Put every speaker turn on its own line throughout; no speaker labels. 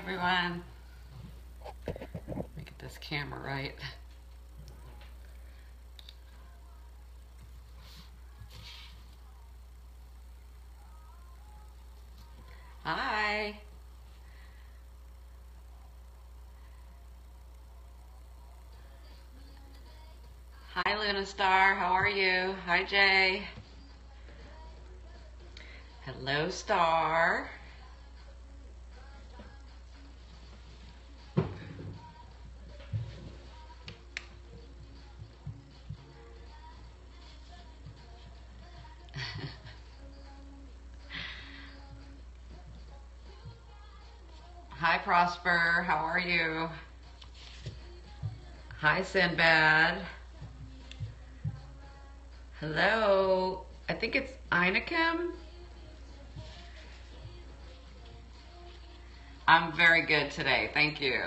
everyone. Let me get this camera right. Hi. Hi, Luna Star. How are you? Hi, Jay. Hello, Star. Hi, Prosper. How are you? Hi, Sinbad. Hello. I think it's Inakim. I'm very good today. Thank you.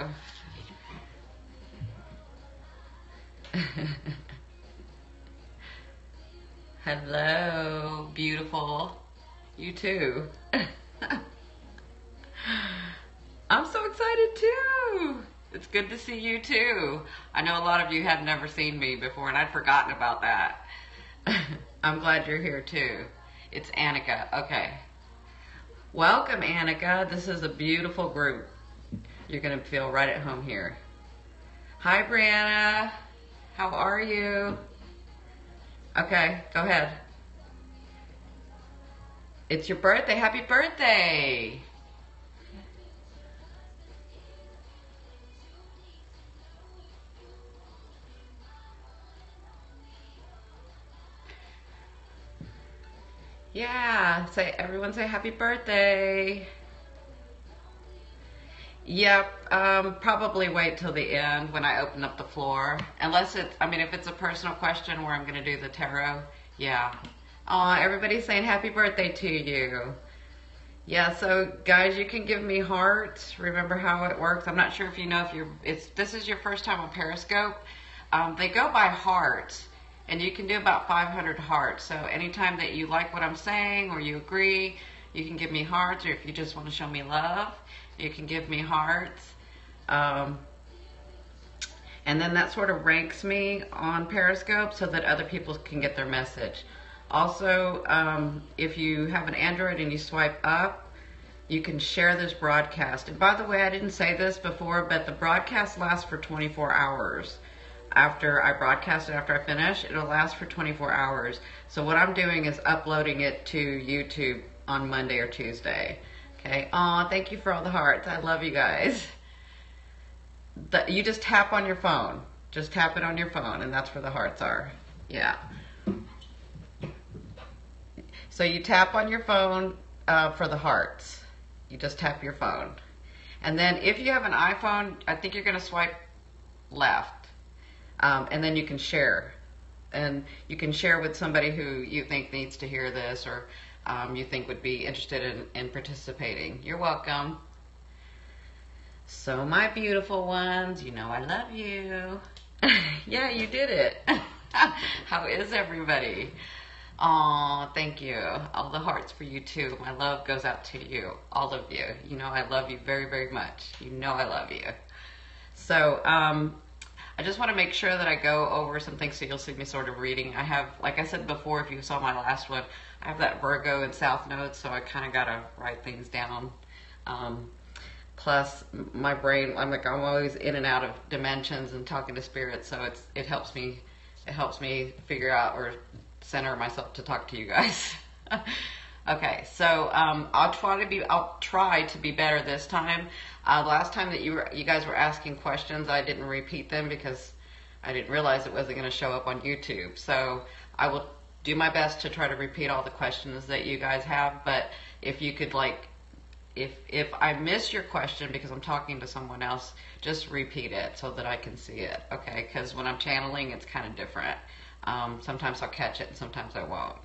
Hello, beautiful. You too. I'm so excited too. It's good to see you too. I know a lot of you had never seen me before and I'd forgotten about that. I'm glad you're here too. It's Annika. Okay. Welcome, Annika. This is a beautiful group. You're going to feel right at home here. Hi, Brianna. How are you? Okay, go ahead. It's your birthday. Happy birthday. Yeah, everyone say happy birthday. Yep, probably wait till the end when I open up the floor. Unless it's, if it's a personal question where I'm going to do the tarot, yeah. Aw, everybody's saying happy birthday to you. Yeah, so guys, you can give me hearts. Remember how it works. I'm not sure if you know if this is your first time on Periscope. They go by hearts. And you can do about 500 hearts. So anytime that you like what I'm saying or you agree, you can give me hearts. Or if you just want to show me love, you can give me hearts. And then that sort of ranks me on Periscope so that other people can get their message. Also, if you have an Android and you swipe up, you can share this broadcast. And by the way, I didn't say this before, but the broadcast lasts for 24 hours. After I broadcast it, after I finish, it'll last for 24 hours. So what I'm doing is uploading it to YouTube on Monday or Tuesday. Okay. Aw, thank you for all the hearts. I love you guys. You just tap on your phone. Just tap it on your phone, and that's where the hearts are. Yeah. So you tap on your phone for the hearts. You just tap your phone. And then if you have an iPhone, I think you're going to swipe left. And then you can share. And you can share with somebody who you think needs to hear this or you think would be interested in participating. You're welcome. So my beautiful ones, you know I love you. Yeah, you did it. How is everybody? Aw, thank you. All the hearts for you too. My love goes out to you, all of you. You know I love you very, very much. You know I love you. So, I just want to make sure that I go over some things so you'll see me sort of reading. I have, like I said before, if you saw my last one, I have that Virgo and South Node, so I kind of got to write things down. Plus, my brain, I'm always in and out of dimensions and talking to spirits, so it helps me figure out or center myself to talk to you guys. Okay, so I'll try to be better this time. Last time that you guys were asking questions, I didn't repeat them because I didn't realize it wasn't going to show up on YouTube. So I will do my best to try to repeat all the questions that you guys have. But if you could, if I miss your question because I'm talking to someone else, just repeat it so that I can see it. Okay, because when I'm channeling, it's kind of different. Sometimes I'll catch it and sometimes I won't.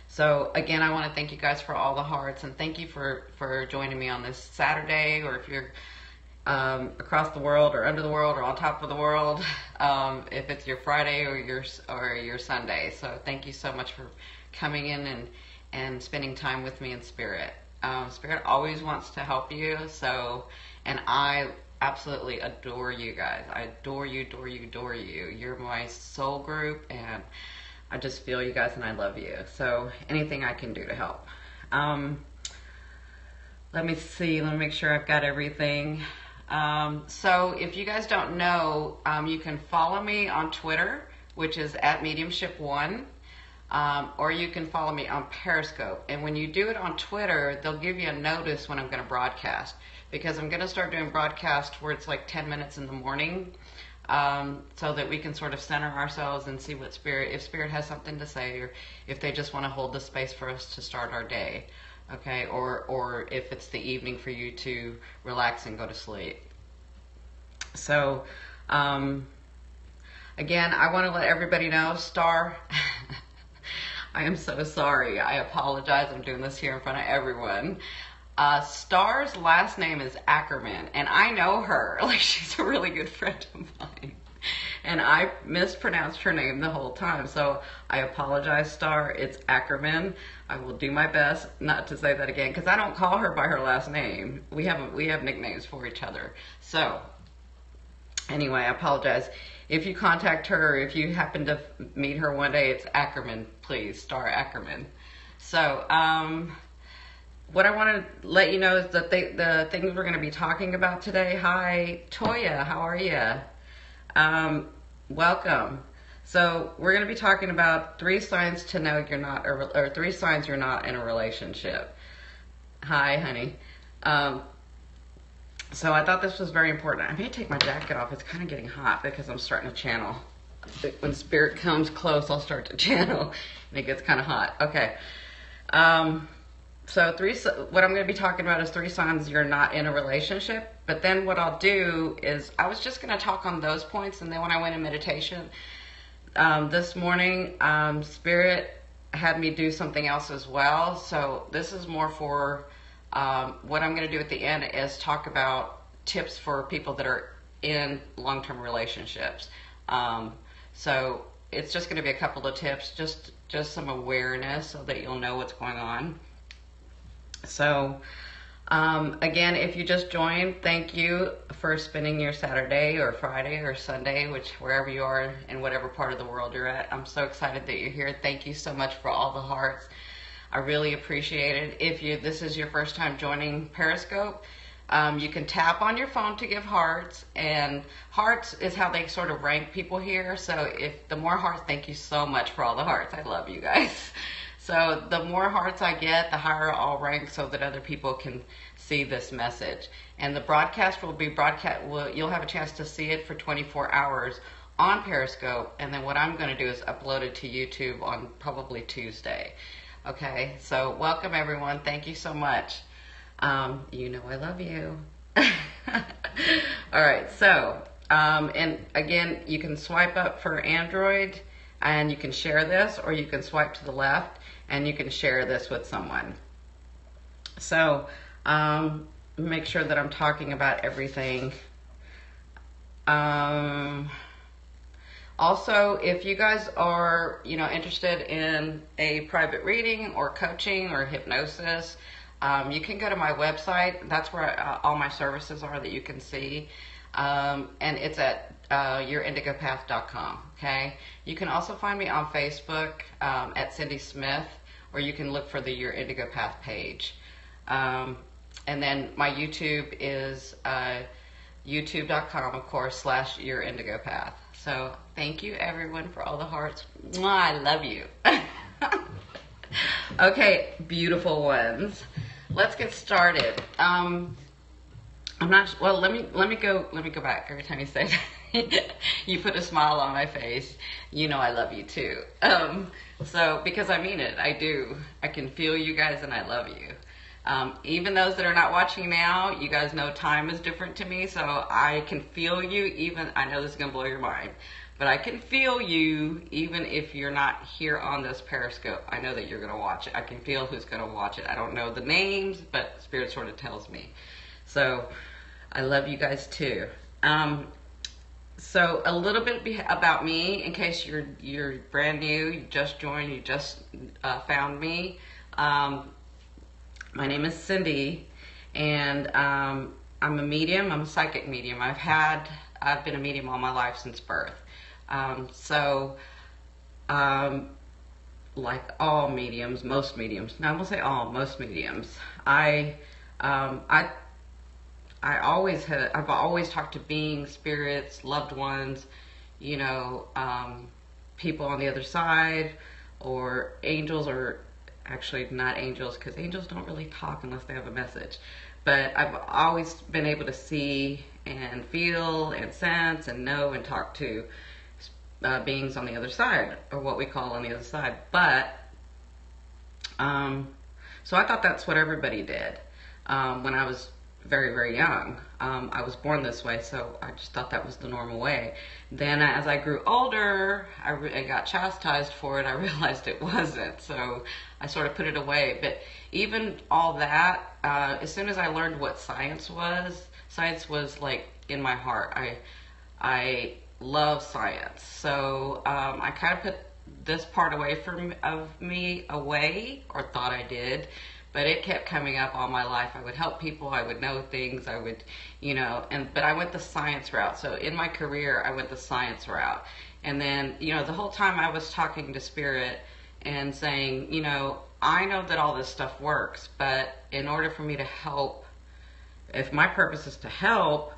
So again, I want to thank you guys for all the hearts and thank you for joining me on this Saturday, or if you're across the world or under the world or on top of the world, if it's your Friday or your Sunday. So thank you so much for coming in and spending time with me in spirit. Spirit always wants to help you. So, and I absolutely adore you guys. I adore you, adore you, adore you. You're my soul group, and I just feel you guys, and I love you. So anything I can do to help. Let me see. Let me make sure I've got everything. So if you guys don't know, you can follow me on Twitter, which is @mediumship1, or you can follow me on Periscope. And when you do it on Twitter, they'll give you a notice when I'm going to broadcast, because I'm going to start doing broadcasts where it's like 10 minutes in the morning, so that we can sort of center ourselves and see what if Spirit has something to say, or if they just want to hold the space for us to start our day. Okay, or if it's the evening for you to relax and go to sleep. So, again, I want to let everybody know, Star, I am so sorry. I apologize. I'm doing this here in front of everyone. Star's last name is Ackerman, and I know her. Like, she's a really good friend of mine. And I mispronounced her name the whole time. So I apologize, Star. It's Ackerman. I will do my best not to say that again, because I don't call her by her last name. We have nicknames for each other. So anyway, I apologize. If you contact her, if you happen to meet her one day, it's Ackerman, please, Star Ackerman. So what I want to let you know is that the things we're going to be talking about today. Hi, Toya. How are you? Welcome. So we're going to be talking about 3 signs to know you're not, or 3 signs you're not in a relationship. Hi, honey. So I thought this was very important. I may take my jacket off. It's kind of getting hot because I'm starting to channel. When Spirit comes close, I'll start to channel, and it gets kind of hot. Okay. So what I'm going to be talking about is 3 signs you're not in a relationship. But then what I'll do is, I was just going to talk on those points, and then when I went in meditation this morning, Spirit had me do something else as well. So this is more for what I'm going to do at the end is talk about tips for people that are in long-term relationships. So it's just going to be a couple of tips, just some awareness so that you'll know what's going on. So, again, if you just joined, thank you for spending your Saturday or Friday or Sunday, wherever you are in whatever part of the world you're at. I'm so excited that you're here. Thank you so much for all the hearts. I really appreciate it. If this is your first time joining Periscope, you can tap on your phone to give hearts, and hearts is how they sort of rank people here. So if the more hearts, thank you so much for all the hearts. I love you guys. So the more hearts I get, the higher I'll rank so that other people can see this message. And the broadcast will be you'll have a chance to see it for 24 hours on Periscope. And then what I'm going to do is upload it to YouTube on probably Tuesday. Okay, so welcome everyone. Thank you so much. You know I love you. All right, so, and again, you can swipe up for Android and you can share this, or you can swipe to the left and you can share this with someone. So make sure that I'm talking about everything. Also, if you guys are, interested in a private reading or coaching or hypnosis, you can go to my website. That's where all my services are that you can see. And it's at yourindigopath.com. Okay. You can also find me on Facebook at Cindy Smith, or you can look for the Your Indigo Path page. And then my YouTube is youtube.com, of course, /YourIndigoPath. So thank you everyone for all the hearts. Mwah, I love you. Okay, beautiful ones. Let's get started. Let me go back. Every time you say that, you put a smile on my face. You know I love you too. So, because I mean it, I do. I can feel you guys and I love you. Even those that are not watching now, you guys know time is different to me, so I can feel you I know this is going to blow your mind, but I can feel you even if you're not here on this Periscope. I know that you're going to watch it. I can feel who's going to watch it. I don't know the names, but Spirit sort of tells me. So I love you guys too. So a little bit about me, in case you're brand new, you just joined, you just found me. My name is Cindy, and I'm a medium. I'm a psychic medium. I've been a medium all my life since birth. So, like all mediums, most mediums. Now I won't say all, most mediums. Um, I, I've always talked to beings, spirits, loved ones, you know, people on the other side, or angels, or actually not angels, because angels don't really talk unless they have a message. But I've always been able to see and feel and sense and know and talk to beings on the other side, or what we call on the other side. But so I thought that's what everybody did when I was very, very young. I was born this way, so I just thought that was the normal way. Then as I grew older, I got chastised for it. I realized it wasn't, so I sort of put it away. But even all that, as soon as I learned what science was like in my heart. I love science, so I kind of put this part of me away, or thought I did. But it kept coming up all my life. I would help people. I would know things. I would, but I went the science route. So in my career, I went the science route. And then, the whole time I was talking to Spirit and saying, I know that all this stuff works, but in order for me to help, if my purpose is to help,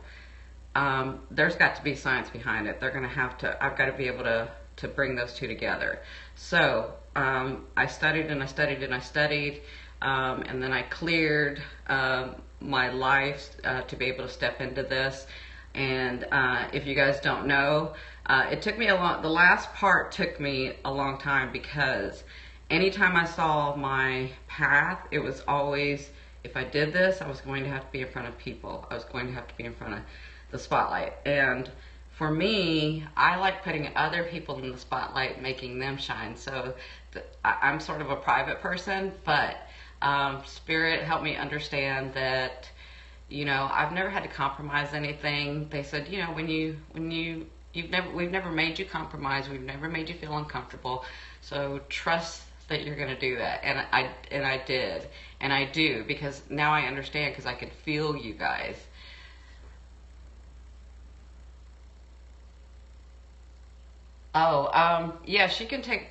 there's got to be science behind it. I've got to be able to bring those two together. So I studied and I studied and I studied. And then I cleared my life to be able to step into this. And if you guys don't know, the last part took me a long time, because anytime I saw my path, it was always, if I did this, I was going to have to be in front of people. I was going to have to be in front of the spotlight. And for me, I like putting other people in the spotlight, making them shine. So I'm sort of a private person, but Spirit helped me understand that, I've never had to compromise anything. They said, we've never made you compromise. We've never made you feel uncomfortable. So trust that you're going to do that. And I did. And I do, because now I understand, because I can feel you guys. Oh, yeah, she can take.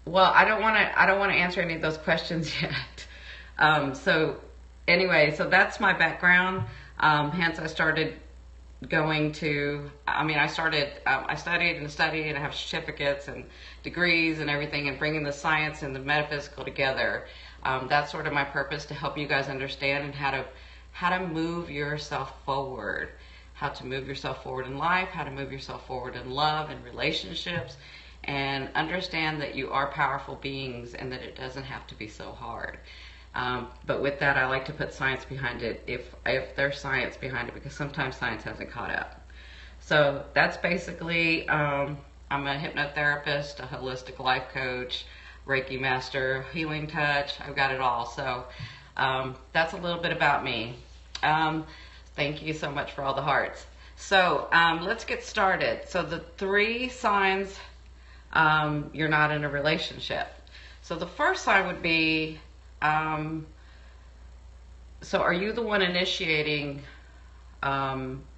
Well, I don't want to answer any of those questions yet. So anyway, so that's my background. Hence I started going to, I studied and studied, and I have certificates and degrees and everything, and bringing the science and the metaphysical together. That's sort of my purpose, to help you guys understand and how to move yourself forward, how to move yourself forward in life, how to move yourself forward in love and relationships, and understand that you are powerful beings, and that it doesn't have to be so hard. But with that, I like to put science behind it, if there's science behind it, because sometimes science hasn't caught up. So that's basically, I'm a hypnotherapist, a holistic life coach, Reiki master, healing touch. I've got it all. So that's a little bit about me. Thank you so much for all the hearts. So let's get started. So the 3 signs you're not in a relationship. So the first sign would be, so are you the one initiating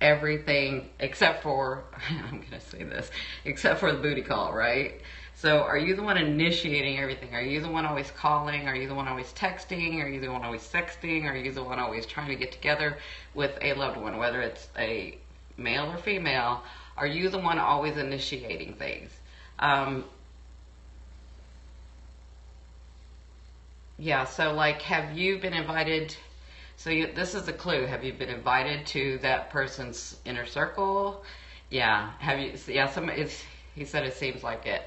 everything except for, I'm going to say this, except for the booty call, right? So are you the one initiating everything? Are you the one always calling? Are you the one always texting? Are you the one always sexting? Are you the one always trying to get together with a loved one, whether it's a male or female? Are you the one always initiating things? Yeah, so like, have you been invited? So this is a clue. Have you been invited to that person's inner circle? Yeah. Have you? Yeah. He said it seems like it.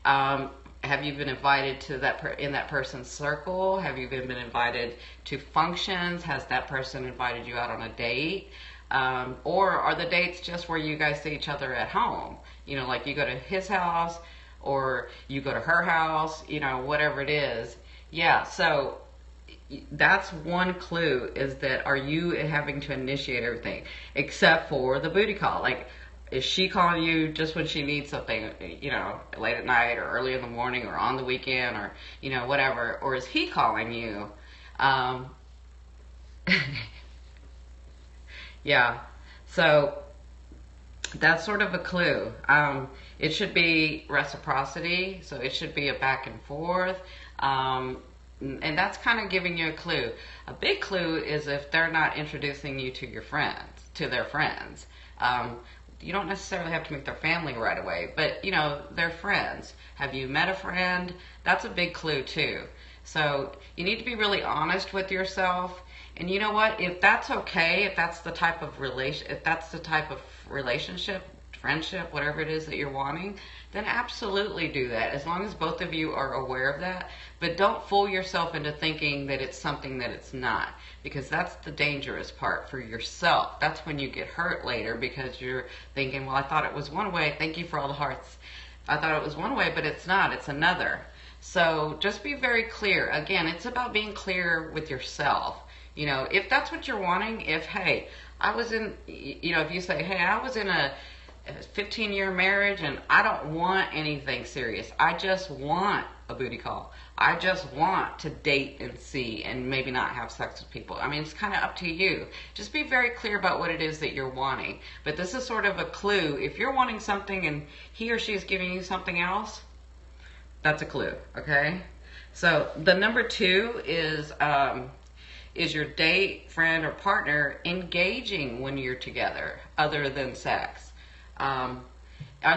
Have you been invited to in that person's circle? Have you been invited to functions? Has that person invited you out on a date? Or are the dates just where you guys see each other at home? Like you go to his house, or you go to her house, whatever it is. Yeah, so that's one clue, is that are you having to initiate everything, except for the booty call? Like, is she calling you just when she needs something, late at night or early in the morning or on the weekend, or, whatever? Or is he calling you Um, yeah. So that's sort of a clue. It should be reciprocity, so it should be a back and forth. And that's kind of giving you a clue. A big clue is if they're not introducing you to your friends, to their friends. You don't necessarily have to meet their family right away, but they're friends. Have you met a friend? That's a big clue too. So you need to be really honest with yourself. And you know what? If that's okay, if that's the type of relationship, friendship, whatever it is that you're wanting, then absolutely do that, as long as both of you are aware of that. But don't fool yourself into thinking that it's something that it's not, because that's the dangerous part for yourself. That's when you get hurt later, because you're thinking, well, I thought it was one way. Thank you for all the hearts. I thought it was one way, but it's not. It's another. So just be very clear. Again, it's about being clear with yourself. If that's what you're wanting, if you say, hey, I was in a 15-year marriage and I don't want anything serious. I just want a booty call. I just want to date and see and maybe not have sex with people. I mean, it's kind of up to you. Just be very clear about what it is that you're wanting. But this is sort of a clue. If you're wanting something and he or she is giving you something else, that's a clue, okay? So the number 2 is your date, friend, or partner engaging when you're together, other than sex? Are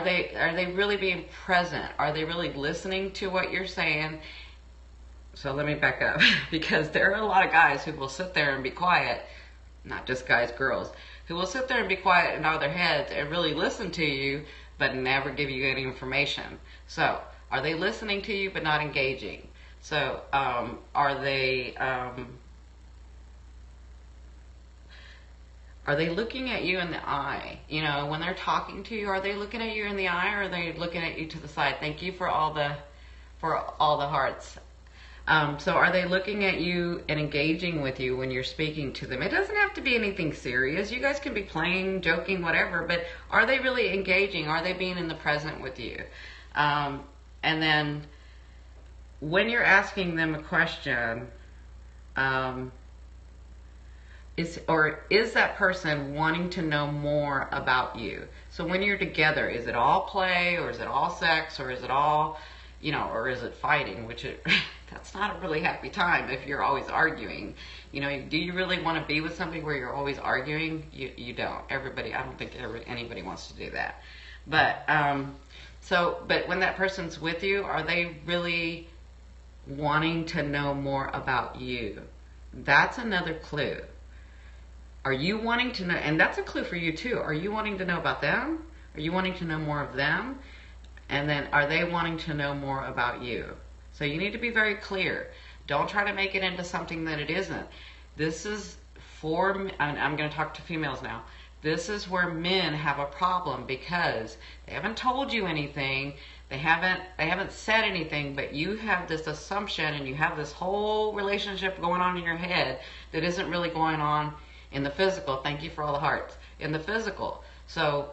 they really being present? Are they really listening to what you're saying? So let me back up, because there are a lot of guys who will sit there and be quiet, not just guys, girls, who will sit there and be quiet and nod their heads and really listen to you, but never give you any information. So are they listening to you but not engaging? So are they looking at you in the eye? When they're talking to you, are they looking at you in the eye, or are they looking at you to the side? Thank you for all the hearts. So are they looking at you and engaging with you when you're speaking to them? It doesn't have to be anything serious. You guys can be playing, joking, whatever, but are they really engaging? Are they being in the present with you? And then when you're asking them a question, is that person wanting to know more about you? So when you're together, is it all play, or is it all sex, or is it all, or is it fighting? That's not a really happy time if you're always arguing. Do you really want to be with somebody where you're always arguing? You don't. I don't think anybody wants to do that. But but when that person's with you, are they really wanting to know more about you? That's another clue. Are you wanting to know? And that's a clue for you too. Are you wanting to know about them? Are you wanting to know more of them? And then are they wanting to know more about you? So you need to be very clear. Don't try to make it into something that it isn't. This is and I'm going to talk to females now. This is where men have a problem, because they haven't told you anything. They haven't said anything, but you have this assumption and you have this whole relationship going on in your head that isn't really going on in the physical. Thank you for all the hearts. In the physical. So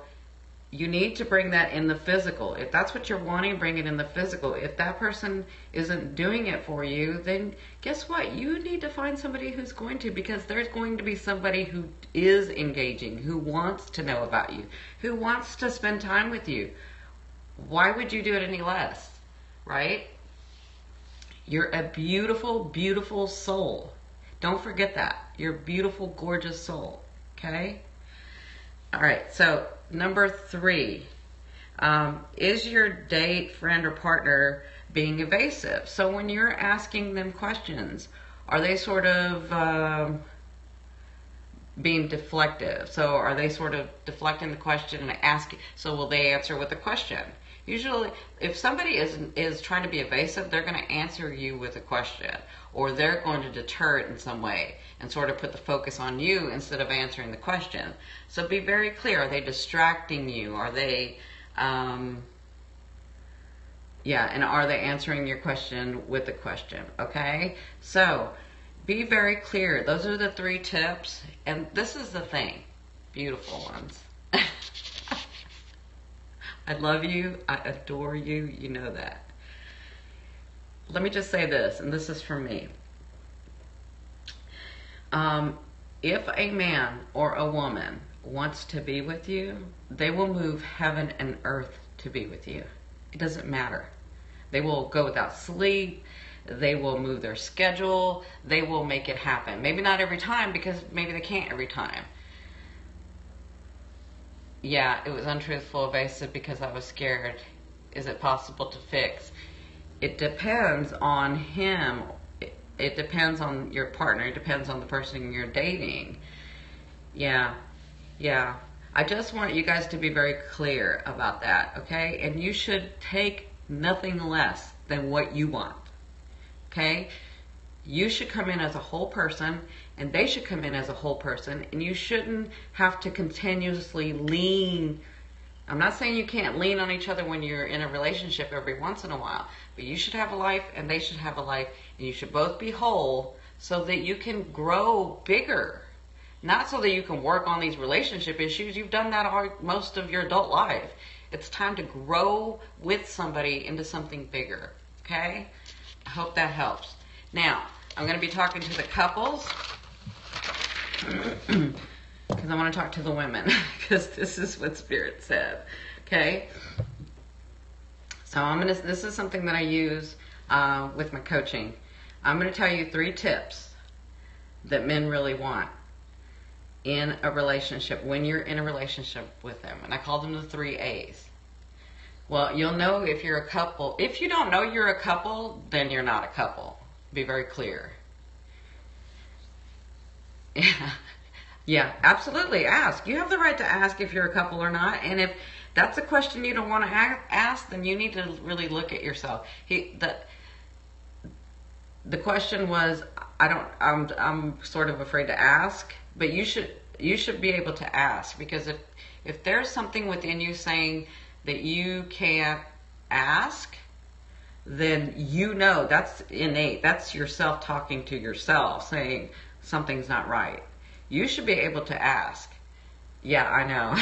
you need to bring that in the physical. If that's what you're wanting, bring it in the physical. If that person isn't doing it for you, then guess what? You need to find somebody who's going to, because there's going to be somebody who is engaging, who wants to know about you, who wants to spend time with you. Why would you do it any less, right? You're a beautiful, beautiful soul. Don't forget that. You're a beautiful, gorgeous soul, okay? All right, so number 3, is your date, friend, or partner being evasive? So when you're asking them questions, are they sort of being deflective? So are they sort of deflecting the question and asking? So will they answer with a question? Usually, if somebody is trying to be evasive, they're going to answer you with a question, or they're going to deter it in some way and sort of put the focus on you instead of answering the question. So be very clear. Are they distracting you? Are they, and are they answering your question with a question? Okay? So be very clear. Those are the 3 tips. And this is the thing, beautiful ones. I love you. I adore you. You know that. Let me just say this, and this is for me. Um, if a man or a woman wants to be with you, they will move heaven and earth to be with you. It doesn't matter. They will go without sleep. They will move their schedule. They will make it happen. Maybe not every time, because maybe they can't every time. Yeah, it was untruthful, evasive, because I was scared. Is it possible to fix? It depends on him. It depends on your partner. It depends on the person you're dating. Yeah. I just want you guys to be very clear about that, okay? And you should take nothing less than what you want, okay? You should come in as a whole person, and they should come in as a whole person, and you shouldn't have to continuously lean. I'm not saying you can't lean on each other when you're in a relationship every once in a while, but you should have a life and they should have a life, and you should both be whole so that you can grow bigger. Not so that you can work on these relationship issues. You've done that most of your adult life. It's time to grow with somebody into something bigger, okay? I hope that helps. Now, I'm going to be talking to the couples because I want to talk to the women because this is what Spirit said, okay? So this is something that I use with my coaching. I'm going to tell you 3 tips that men really want in a relationship, when you're in a relationship with them. And I call them the 3 A's. Well, you'll know if you're a couple. If you don't know you're a couple, then you're not a couple. Be very clear. Yeah, absolutely. Ask. You have the right to ask if you're a couple or not. And if that's a question you don't want to ask, then you need to really look at yourself. The question was, I'm sort of afraid to ask, but you should be able to ask, because if there's something within you saying that you can't ask, then you know that's innate. That's yourself talking to yourself saying something's not right. You should be able to ask. Yeah, I know.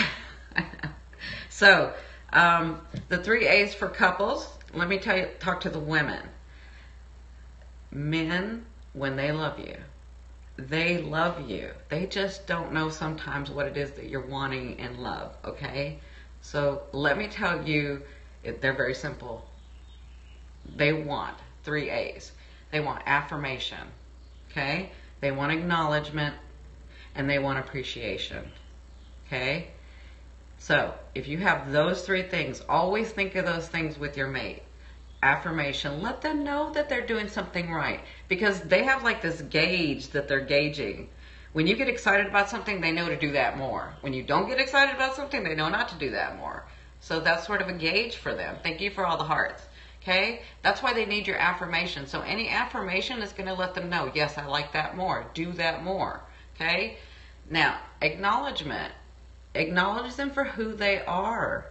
So, the 3 A's for couples, let me talk to the women. Men, when they love you, they love you. They just don't know sometimes what it is that you're wanting in love, okay? So let me tell you, they're very simple. They want 3 A's. They want affirmation, okay? They want acknowledgement, and they want appreciation, okay? So if you have those 3 things, always think of those things with your mate. Affirmation, let them know that they're doing something right, because they have like this gauge that they're gauging. When you get excited about something, they know to do that more. When you don't get excited about something, they know not to do that more. So that's sort of a gauge for them. Thank you for all the hearts. Okay? That's why they need your affirmation. So any affirmation is going to let them know, yes, I like that more. Do that more. Okay? Now, acknowledgement. Acknowledge them for who they are.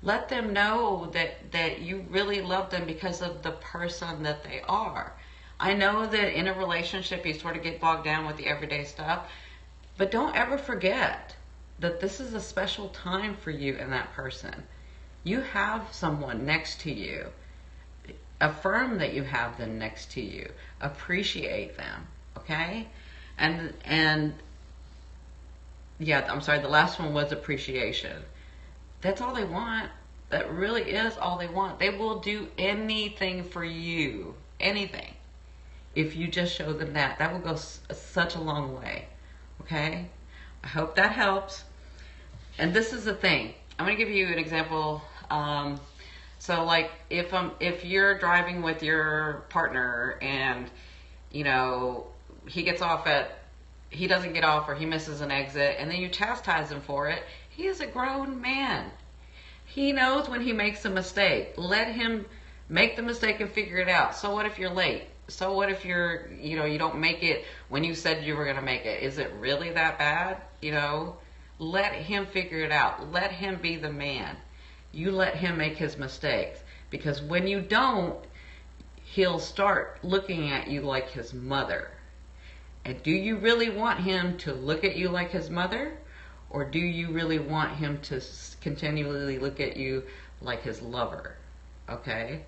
Let them know that you really love them because of the person that they are. I know that in a relationship you sort of get bogged down with the everyday stuff, but don't ever forget that this is a special time for you and that person. You have someone next to you. Affirm that you have them next to you. Appreciate them, okay? And yeah, I'm sorry, the last one was appreciation. That's all they want. That really is all they want. They will do anything for you. Anything. If you just show them that. That will go such a long way. Okay? I hope that helps. And this is the thing. I'm going to give you an example. So like if you're driving with your partner and, you know, he doesn't get off or he misses an exit, and then you chastise him for it, he is a grown man. He knows when he makes a mistake. Let him make the mistake and figure it out. So what if you're late? So what if you don't make it when you said you were going to make it? Is it really that bad? Let him figure it out. Let him be the man. You let him make his mistakes. Because when you don't, he'll start looking at you like his mother. And do you really want him to look at you like his mother? Or do you really want him to continually look at you like his lover? Okay?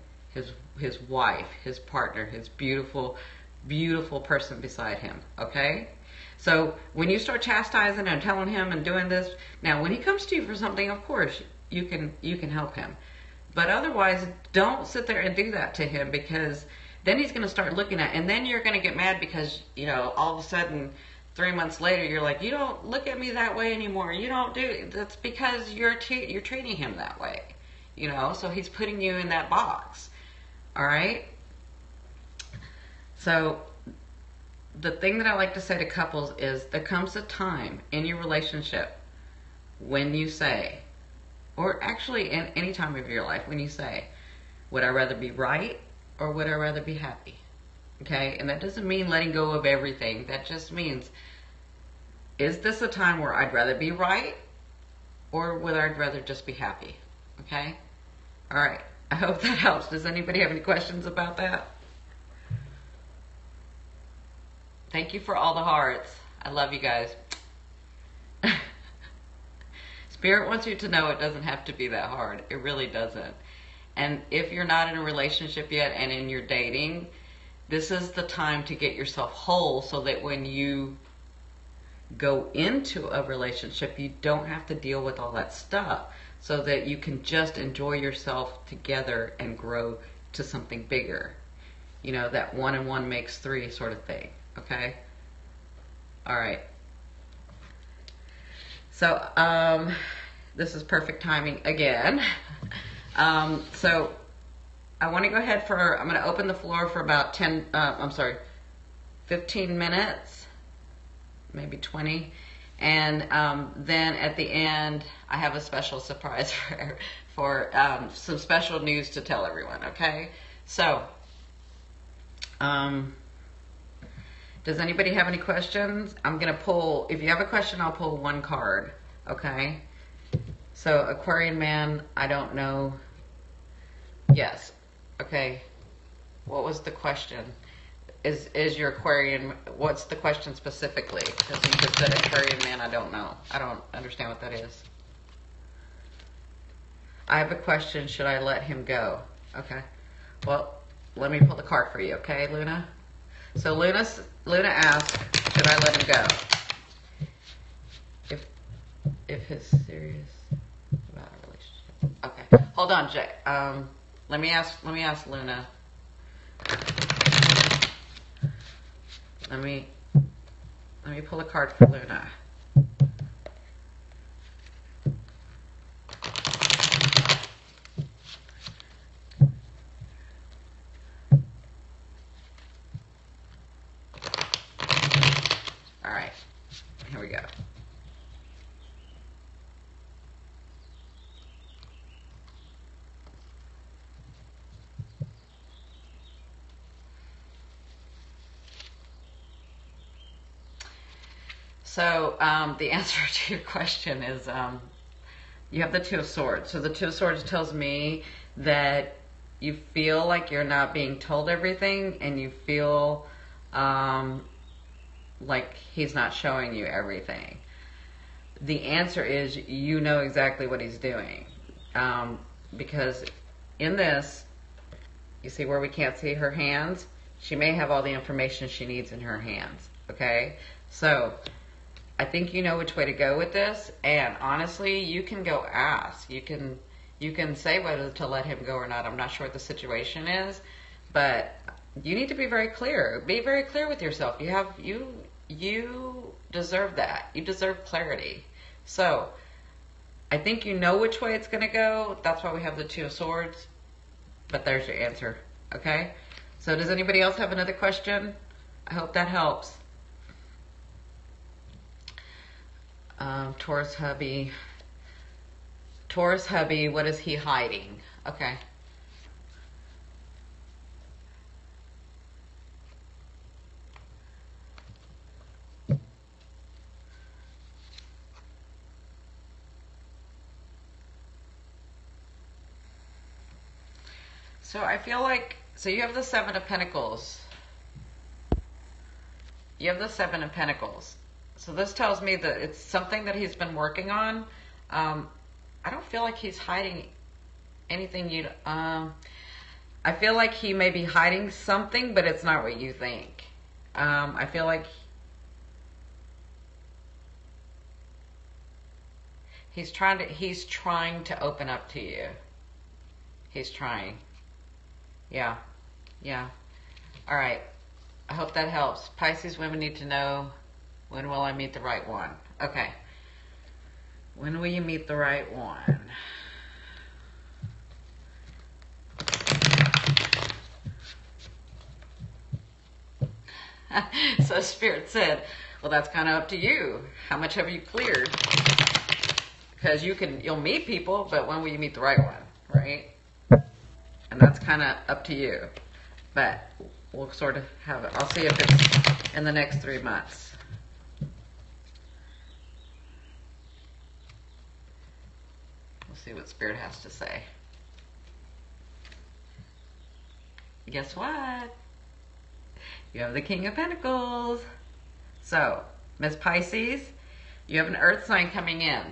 His wife, his partner, his beautiful, beautiful person beside him. Okay? So when you start chastising and telling him and doing this, now when he comes to you for something, of course you can help him. But otherwise, don't sit there and do that to him, because then he's going to start looking at, and then you're going to get mad because, you know, all of a sudden 3 months later you're like, you don't look at me that way anymore. You don't do. That's because you're treating him that way. You know, so he's putting you in that box. All right. So the thing that I like to say to couples is there comes a time in your relationship when you say, or actually in any time of your life, when you say, would I rather be right or would I rather be happy? Okay, and that doesn't mean letting go of everything. That just means, is this a time where I'd rather be right or would I rather just be happy? Okay, all right, I hope that helps. Does anybody have any questions about that? Thank you for all the hearts. I love you guys. Spirit wants you to know it doesn't have to be that hard. It really doesn't. And if you're not in a relationship yet and in your dating, this is the time to get yourself whole so that when you go into a relationship, you don't have to deal with all that stuff, so that you can just enjoy yourself together and grow to something bigger. You know, that 1 and 1 makes 3 sort of thing. Okay? All right. So, this is perfect timing again. So, I want to go ahead I'm going to open the floor for about 15 minutes, maybe 20. And then at the end, I have a special surprise for some special news to tell everyone, okay? So, does anybody have any questions? I'm going to pull, if you have a question, I'll pull 1 card, okay? So, Aquarian man, I don't know. Yes, okay. What was the question? Is your Aquarian, what's the question specifically? Because you just said Aquarian man, I don't know. I don't understand what that is. I have a question, should I let him go? Okay. Well, let me pull the card for you, okay, Luna? So Luna asked, should I let him go? If he's serious about a relationship. Okay. Hold on, Jay. Let me ask Luna. Let me pull a card for Luna. All right, here we go. So the answer to your question is you have the 2 of Swords. So the 2 of Swords tells me that you feel like you're not being told everything, and you feel like he's not showing you everything. The answer is you know exactly what he's doing. Because in this, you see where we can't see her hands? She may have all the information she needs in her hands. Okay? So I think you know which way to go with this, and honestly, you can go ask. You can say whether to let him go or not. I'm not sure what the situation is, but you need to be very clear. Be very clear with yourself. You deserve that. You deserve clarity. So I think you know which way it's going to go. That's why we have the 2 of Swords. But there's your answer. Okay? So does anybody else have another question? I hope that helps. Taurus hubby, what is he hiding? Okay. So I feel like, so you have the 7 of Pentacles. You have the 7 of Pentacles. So this tells me that it's something that he's been working on. I don't feel like he's hiding anything. I feel like he may be hiding something, but it's not what you think. I feel like he's trying to open up to you. He's trying. Yeah. Yeah. All right. I hope that helps. Pisces women need to know, when will I meet the right one? Okay. When will you meet the right one? So Spirit said, well, that's kind of up to you. How much have you cleared? Because you'll meet people, but when will you meet the right one, right? And that's kind of up to you. But we'll sort of have it. I'll see if it's in the next 3 months. We'll see what Spirit has to say. Guess what? You have the King of Pentacles. So, Miss Pisces, you have an Earth sign coming in.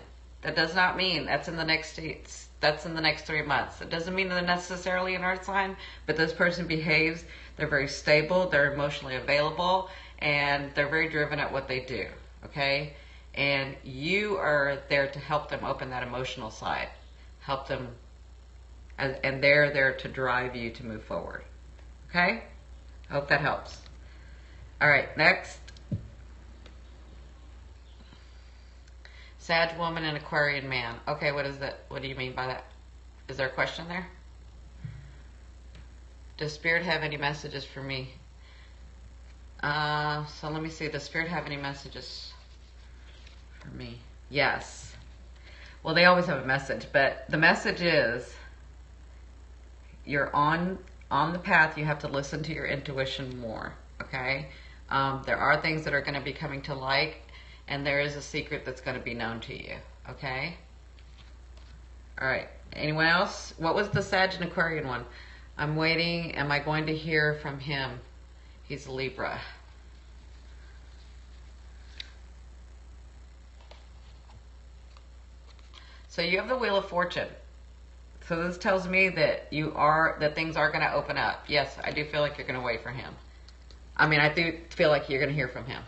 That does not mean that's in the next 3 months. It doesn't mean they're necessarily an Earth sign, but this person behaves. They're very stable. They're emotionally available, and they're very driven at what they do. Okay, and you are there to help them open that emotional side, help them, and they're there to drive you to move forward. Okay, I hope that helps. All right, next. Sag woman and Aquarian man. Okay, what is that? What do you mean by that? Is there a question there? Does Spirit have any messages for me? So let me see. Does Spirit have any messages for me? Yes. Well, they always have a message, but the message is you're on the path. You have to listen to your intuition more. Okay. There are things that are going to be coming to light, and there is a secret that's going to be known to you. Okay? All right. Anyone else? What was the Sag and Aquarian one? I'm waiting. Am I going to hear from him? He's a Libra. So you have the Wheel of Fortune. So this tells me that things are going to open up. Yes, I do feel like you're going to wait for him. I mean, I do feel like you're going to hear from him.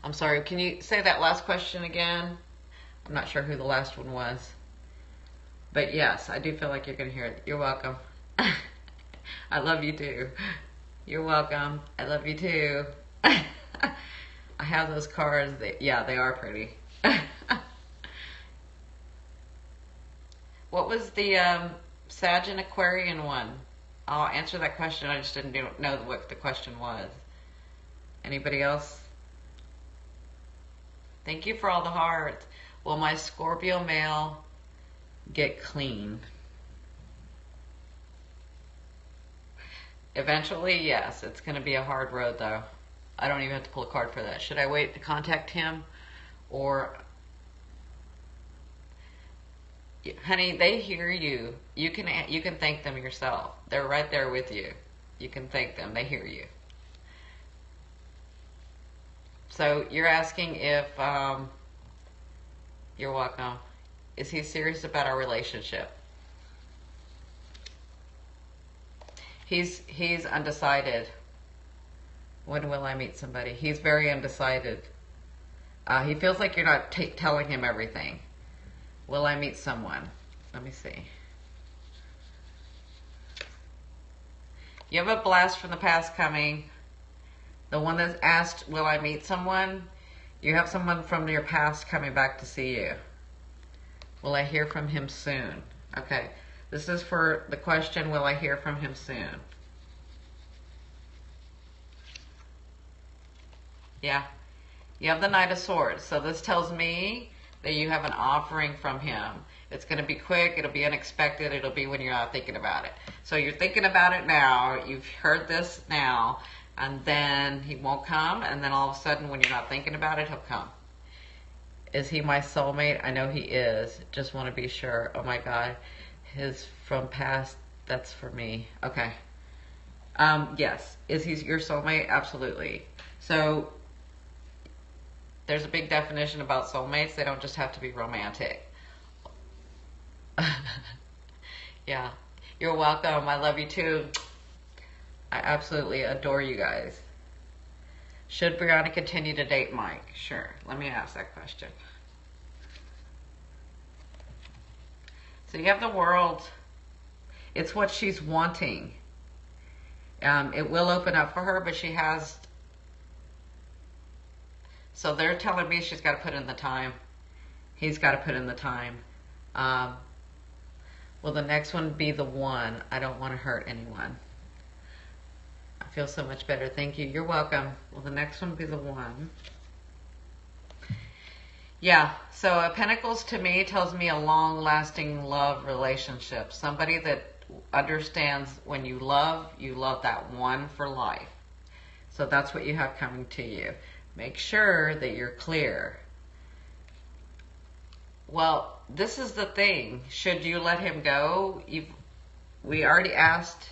I'm sorry, can you say that last question again? I'm not sure who the last one was. But yes, I do feel like you're going to hear it. You're welcome. I love you too. You're welcome. I love you too. I have those cards. Yeah, they are pretty. What was the Sag and Aquarian one? I'll answer that question. I just didn't know what the question was. Anybody else? Thank you for all the hearts. Will my Scorpio male get clean? Eventually, yes. It's going to be a hard road, though. I don't even have to pull a card for that. Should I wait to contact him? Or, honey, they hear you. You can thank them yourself. They're right there with you. You can thank them. They hear you. So you're asking if, you're welcome. Is he serious about our relationship? He's undecided. When will I meet somebody? He's very undecided. He feels like you're not telling him everything. Will I meet someone? Let me see. You have a blast from the past coming. The one that's asked, will I meet someone? You have someone from your past coming back to see you. Will I hear from him soon? Okay. This is for the question, will I hear from him soon? Yeah. You have the Knight of Swords. So this tells me that you have an offering from him. It's going to be quick. It'll be unexpected. It'll be when you're not thinking about it. So you're thinking about it now. You've heard this now. And then he won't come, and then all of a sudden, when you're not thinking about it, he'll come. Is he my soulmate? I know he is. Just want to be sure. Oh my God. His from past, that's for me. Okay. Yes. Is he your soulmate? Absolutely. So, there's a big definition about soulmates. They don't just have to be romantic. Yeah. You're welcome. I love you too. I absolutely adore you guys. Should Brianna continue to date Mike? Sure. Let me ask that question. So you have the World. It's what she's wanting. It will open up for her, but she has... So they're telling me she's got to put in the time. He's got to put in the time. Will the next one be the One? I don't want to hurt anyone. I feel so much better. Thank you. You're welcome. Will the next one be the One? Yeah. So Pentacles to me tells me a long-lasting love relationship. Somebody that understands when you love that one for life. So that's what you have coming to you. Make sure that you're clear. Well, this is the thing. Should you let him go? We already asked.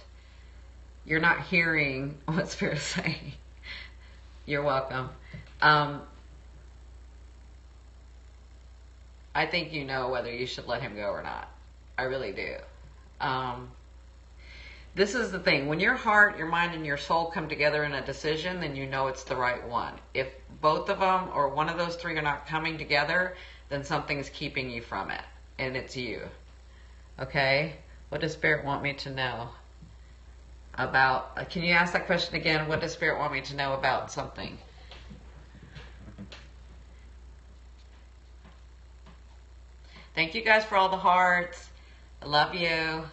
You're not hearing what Spirit's saying. You're welcome. I think you know whether you should let him go or not. I really do. This is the thing. When your heart, your mind, and your soul come together in a decision, then you know it's the right one. If both of them or one of those three are not coming together, then something is keeping you from it. And it's you. Okay? What does Spirit want me to know about... Can you ask that question again? What does Spirit want me to know about something? Thank you guys for all the hearts. I love you.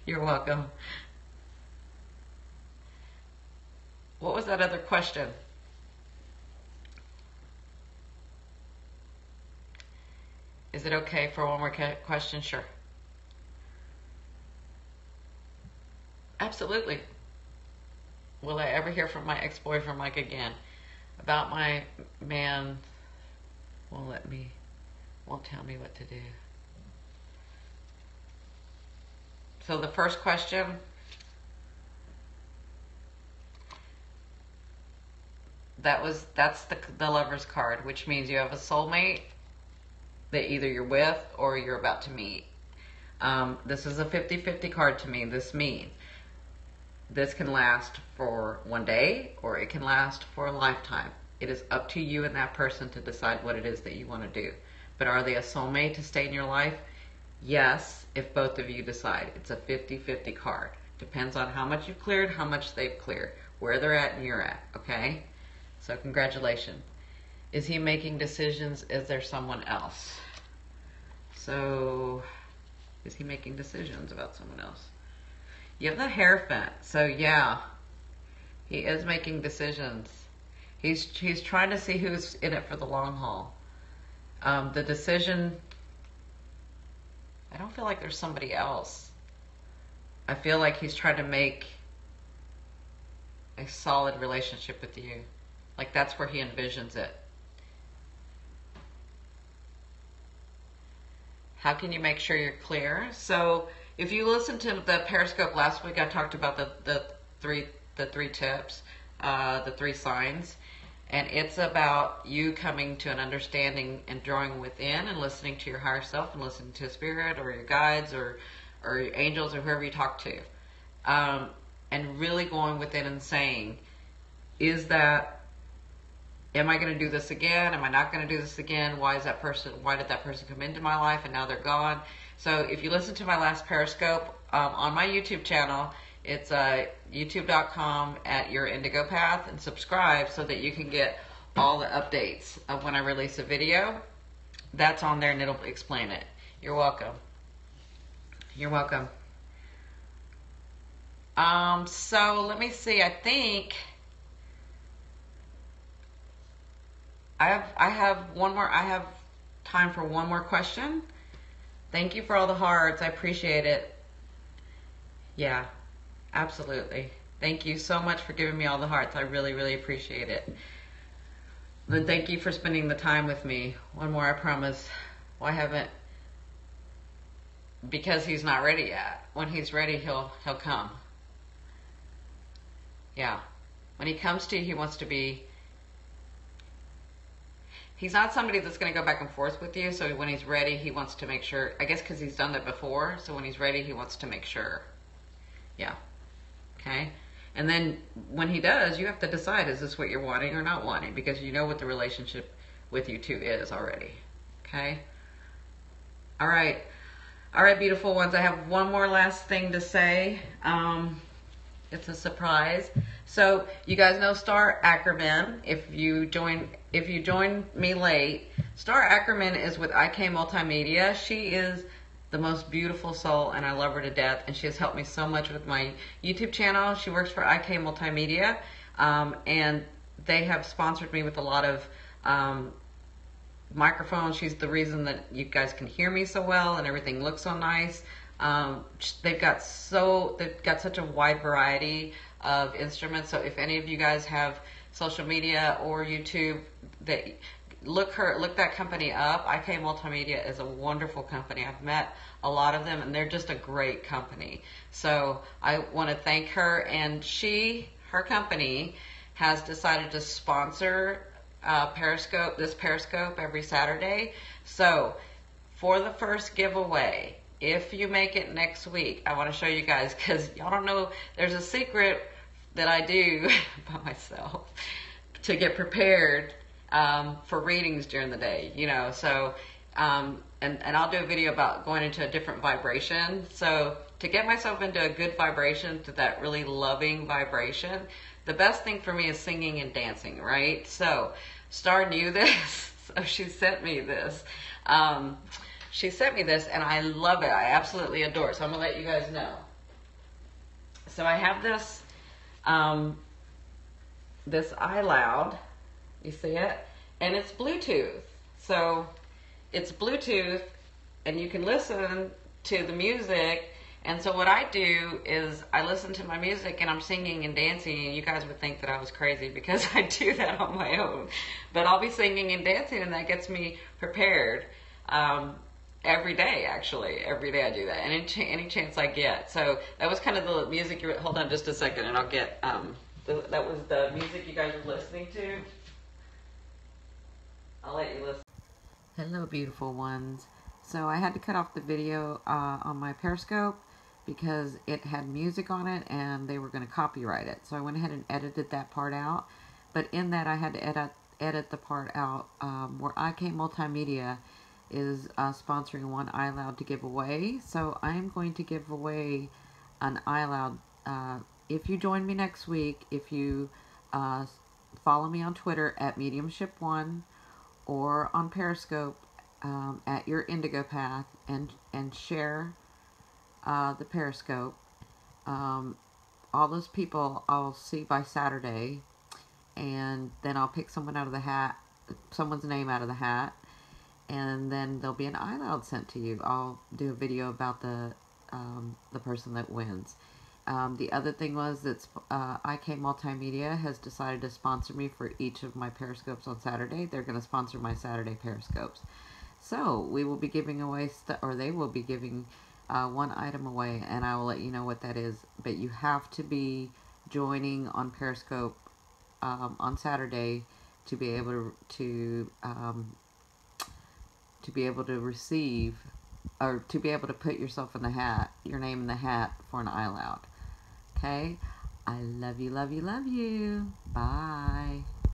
You're welcome. What was that other question? Is it okay for one more question? Sure. Absolutely. Will I ever hear from my ex-boyfriend Mike again? About my man won't tell me what to do. So the first question, that's the Lover's card, which means you have a soulmate that either you're with or you're about to meet. This is a 50-50 card to me. This means this can last for one day or it can last for a lifetime. It is up to you and that person to decide what it is that you want to do. But are they a soulmate to stay in your life? Yes, if both of you decide. It's a 50-50 card. Depends on how much you've cleared, how much they've cleared, where they're at and you're at, okay? So congratulations. Is he making decisions? Is there someone else? So, is he making decisions about someone else? You have the Hierophant. So yeah, he is making decisions. He's trying to see who's in it for the long haul. The decision, I don't feel like there's somebody else. I feel like he's trying to make a solid relationship with you. Like that's where he envisions it. How can you make sure you're clear? So if you listened to the Periscope last week, I talked about the three tips, the three signs. And it's about you coming to an understanding and drawing within and listening to your higher self and listening to Spirit or your guides or your angels or whoever you talk to. And really going within and saying, am I going to do this again? Am I not going to do this again? Why did that person come into my life and now they're gone? So if you listen to my last Periscope on my YouTube channel, it's youtube.com/YourIndigoPath and subscribe so that you can get all the updates of when I release a video. That's on there and it'll explain it. You're welcome. You're welcome. So let me see. I think I have time for one more question. Thank you for all the hearts. I appreciate it. Yeah. Absolutely. Thank you so much for giving me all the hearts. I really, really appreciate it. And thank you for spending the time with me. One more, I promise. Well, I haven't, because he's not ready yet. When he's ready, he'll come. Yeah. When he comes to you, he wants to be, he's not somebody that's going to go back and forth with you. So when he's ready, he wants to make sure, I guess because he's done that before. So when he's ready, he wants to make sure. Yeah. Okay. And then when he does, you have to decide, is this what you're wanting or not wanting? Because you know what the relationship with you two is already. Okay. All right. All right, beautiful ones. I have one more last thing to say. It's a surprise. So you guys know Star Ackerman. If you join me late, Star Ackerman is with IK Multimedia. She is the most beautiful soul, and I love her to death. And she has helped me so much with my YouTube channel. She works for IK Multimedia, and they have sponsored me with a lot of microphones. She's the reason that you guys can hear me so well and everything looks so nice. They've got such a wide variety of instruments. So if any of you guys have social media or YouTube, that look that company up. IK Multimedia is a wonderful company. I've met a lot of them, and they're just a great company. So I want to thank her, and her company has decided to sponsor Periscope every Saturday. So for the first giveaway, if you make it next week, I want to show you guys, because y'all don't know, there's a secret that I do by myself to get prepared for readings during the day, you know. So and I'll do a video about going into a different vibration. So to get myself into a good vibration, to that really loving vibration, the best thing for me is singing and dancing, right? So Star knew this, so she sent me this. She sent me this, and I love it. I absolutely adore it. So I'm gonna let you guys know. So I have this this iLoud. You see it? And it's Bluetooth. So it's Bluetooth, and you can listen to the music. And so what I do is I listen to my music and I'm singing and dancing, and you guys would think that I was crazy because I do that on my own. But I'll be singing and dancing, and that gets me prepared every day, actually. Every day I do that, and any chance I get. So that was kind of the music. Hold on just a second, and I'll get, that was the music you guys were listening to. I'll let you listen. Hello, beautiful ones. So I had to cut off the video on my Periscope because it had music on it and they were going to copyright it. So I went ahead and edited that part out. But in that I had to edit the part out where IK Multimedia is sponsoring one iLoud to give away. So I'm going to give away an iLoud. If you join me next week, if you follow me on Twitter at Mediumship1 or on Periscope at your Indigo Path and share the Periscope. All those people I'll see by Saturday, and then I'll pick someone out of the hat, someone's name out of the hat, and then there'll be an iLoud sent to you. I'll do a video about the person that wins. The other thing was that IK Multimedia has decided to sponsor me for each of my Periscopes on Saturday. They're going to sponsor my Saturday Periscopes. So we will be giving away, or they will be giving one item away, and I will let you know what that is. But you have to be joining on Periscope on Saturday to be able to receive, or to be able to put yourself in the hat, your name in the hat for an iLoud. Okay? I love you, love you, love you. Bye.